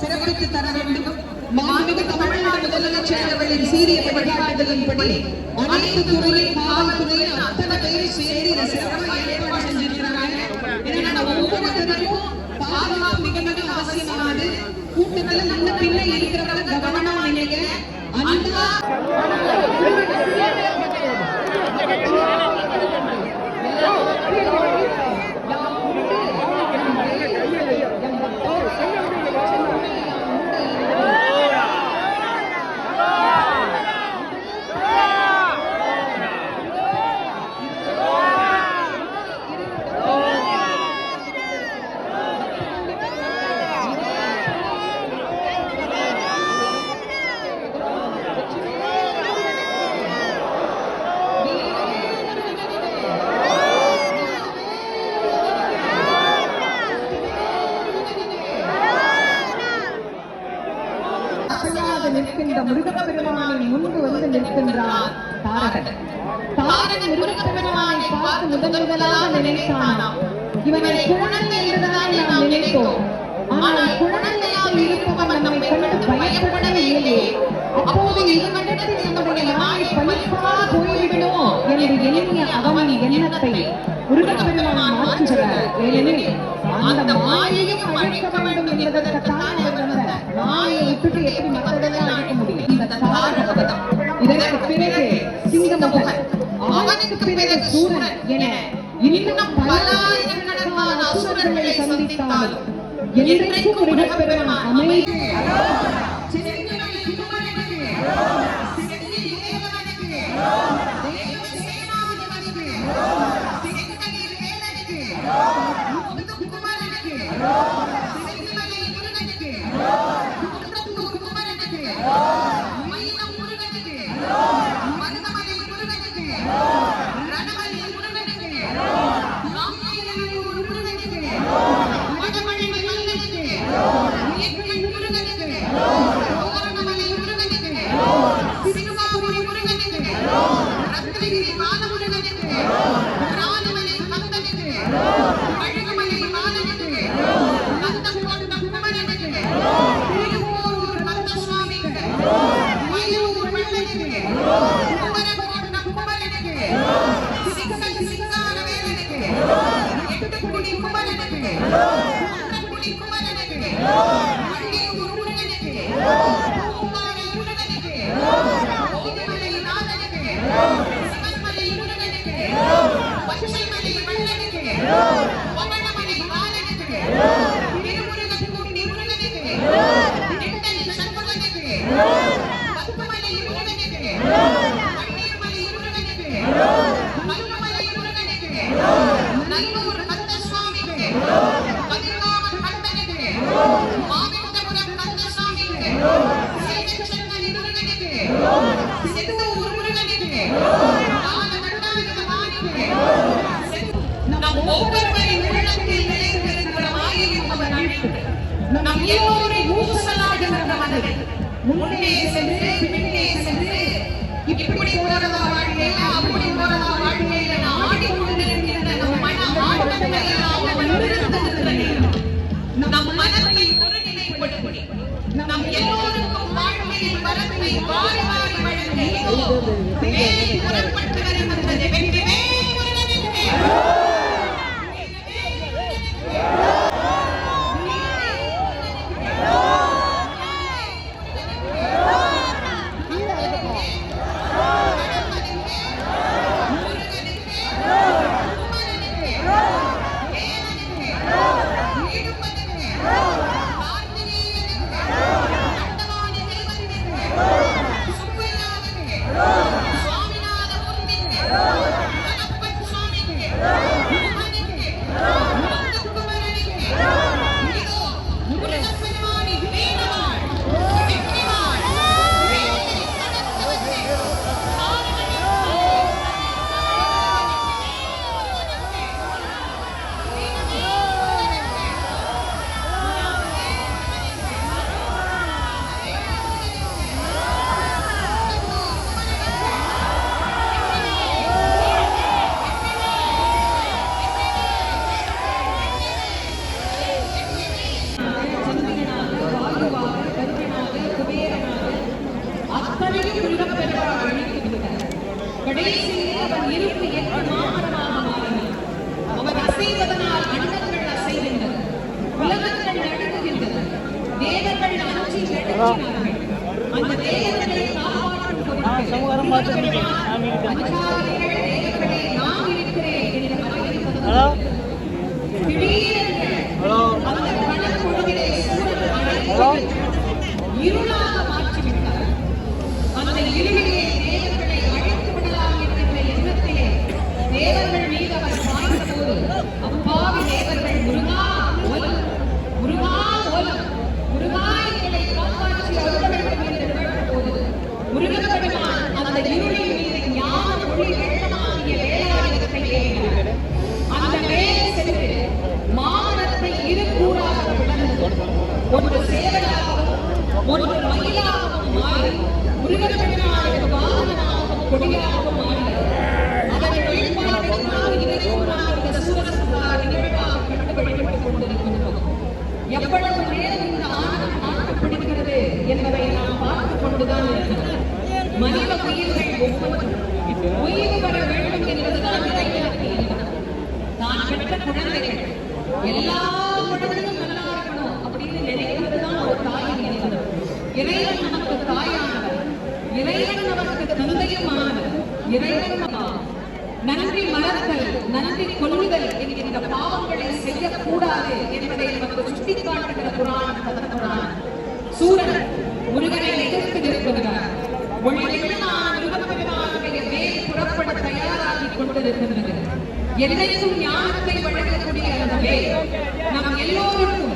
சிறப்பித்து தர வேண்டும். மாண்புமிகு தமிழ்நாடு முதலமைச்சர் அவர்களின் சீரிய வழிகாட்டுதலின்படி அனைத்து துறையும் காவல்துறையில் அத்தனை பேரும் சேர்ந்து இதை சிறப்பாக ஏற்பாடு செஞ்சிருக்கிறாங்க. ஏன்னா ஒவ்வொருத்தருக்கும் பாதுகாப்பு மிக மிக அவசியமானது. கூட்டத்தில் நல்ல பிள்ளை இருக்கிறவங்க கவனமா நினைங்க. அன்பா நிற்கின்ற முருகப்பெருமானின் முன்பு வந்து நிற்கின்றார் தாரகன். தாரகன் முருகப்பெருமானை பார்த்து முதலாக நினைத்தானாம், இவனை குழந்தை என்றுதான் நாம் நினைத்தோம். ஆனால் குழந்தையாக இருப்பவன் நம்மை கண்டு பயப்படவே இல்லையே. அப்போது இவனிடத்தில் நம்முடைய நாய் பலிப்பாக போய்விடுமோ என்று எண்ணிய அவன் எண்ணத்தை முருகப்பெருமான் மாற்றுகிறார். ஏனெனில் அந்த மாயையும் அழிக்க வேண்டும் என்பதற்கான மாயை விட்டுட்டு எப்படி மற்றதெல்லாம் அழிக்க முடியும்? இந்த தாரகவதம், இதற்கு பிறகு சிங்கமுகன், அவனுக்கு பிறகு சூரன் என இன்னும் பல்லாயிரக்கணக்கான அசுரர்களை சந்தித்தாலும் என்றைக்கும் முருகப்பெருமான் அமைதி முன்னே சென்று பின்னே சென்று இப்படி போறதா வாழ்க்கையில அப்படி போறதா வாழ்க்கையில ஆடி கொண்டிருக்கின்ற நம் மன ஆட்டத்தை நம் மனத்தை ஒருநிலைப்படுத்தி நம் எல்லோருக்கும் வாழ்க்கையின் வரத்தை வாரி வாரி வழங்க புறப்பட்டு வருகின்றது. வெற்றிவே முருகனுக்கு. கடைசியில் அவன் இருப்பு எட்டு மாமரமாக மாறினான். அவன் அசைவதனால் அண்டங்கள் அசைகின்றன, உலகங்கள் நடுங்குகின்றன, தேவர்கள் அஞ்சி நடுங்கினார்கள். அந்த தேவர்களை காப்பாற்றும் பொருட்டு அஞ்சாதீர்கள் தேவர்களே, நான் இருக்கிறேன் என்று அறிவித்தது. திடீரென்று அந்த கணக்குழுவிலே சூரன் அனைத்து இருளாக மாற்றிவிட்டார். அந்த இருளிலே தேவர்களை அழைத்து விடலாம் என்கின்ற எண்ணத்திலே தேவர்கள் மீது அவர் பாய்ந்தபோது அப்பாவி தேவர்கள் முருகா ஓலம், முருகா ஓலம், முருகா எங்களை காப்பாற்றி அருள வேண்டும் என்று கேட்டபோது முருகப்பெருமான் அந்த இருளின் மீது ஞான ஒளி வெள்ளமாகிய வேளாயுதத்தை ஏறினார். அந்த வேலை சென்று மாமரத்தை இரு கூறாக பிளந்தது. ஒன்று சேவலாகவும் ஒன்று மயிலாகவும் மாறி முருகப்பெருமானுக்கு வாகனமாகவும் கொடியாகவும் மாறியது. அதன் வெளிப்பாடுகளாக இறைவனாக இந்த சூரசம்ஹார நிகழ்வாக கண்டு வழிபட்டுக் கொண்டிருக்கின்றோம். எவ்வளவு நேரம் இந்த ஆனந்தம் நாட்டப்படுகிறது என்பதை நாம் பார்த்துக் கொண்டுதான் இருக்கிறோம். மனித உயிர்கள் ஒவ்வொன்றும் உயிர் பெற வேண்டும் என்பதுதான் இறைவனுக்கு எண்ணம். தான் பெற்ற குழந்தைகள் எல்லா குழந்தைகளும் நல்லா இருக்கணும் அப்படின்னு நினைக்கிறதுதான் ஒரு தாயின் எண்ணம். இறைவன் நமக்கு தாயானவர், இறைவன் நமக்கு தந்தையுமானவர். இறைவன் நன்றி மறத்தல், நன்றி கொள்ளுதல் என்கின்ற பாவங்களை செய்யக்கூடாது என்பதை நமக்கு சுட்டிக்காட்டுகிற புராணம் கந்த புராணம். சூரன் முருகனை எதிர்த்து நிற்கிறார். ஒளிவெள்ளமான முருகப்பெருமானுடைய வேல் புறப்பட தயாராகி கொண்டிருக்கின்றது. என்னைக்கும் ஞானத்தை வழங்கக்கூடிய அந்த வேல் நம் எல்லோருக்கும்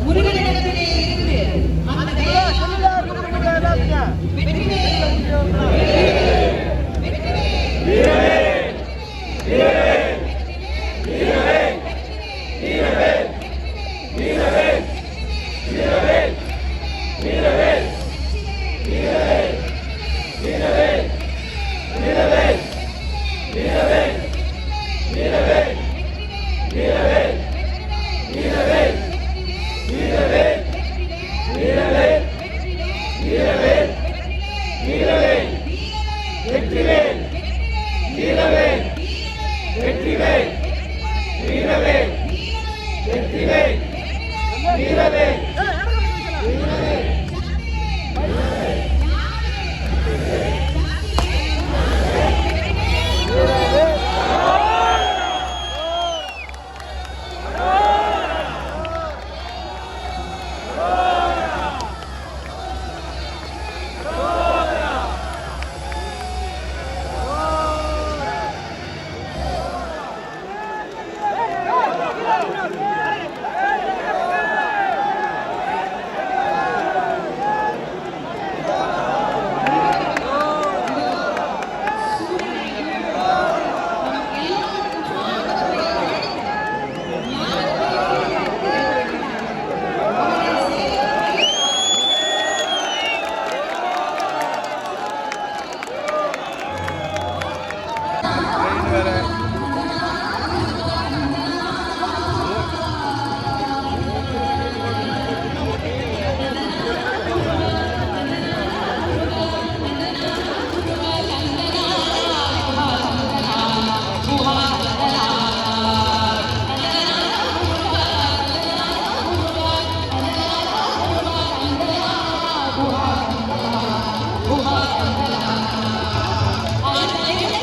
முருகனிடத்தில்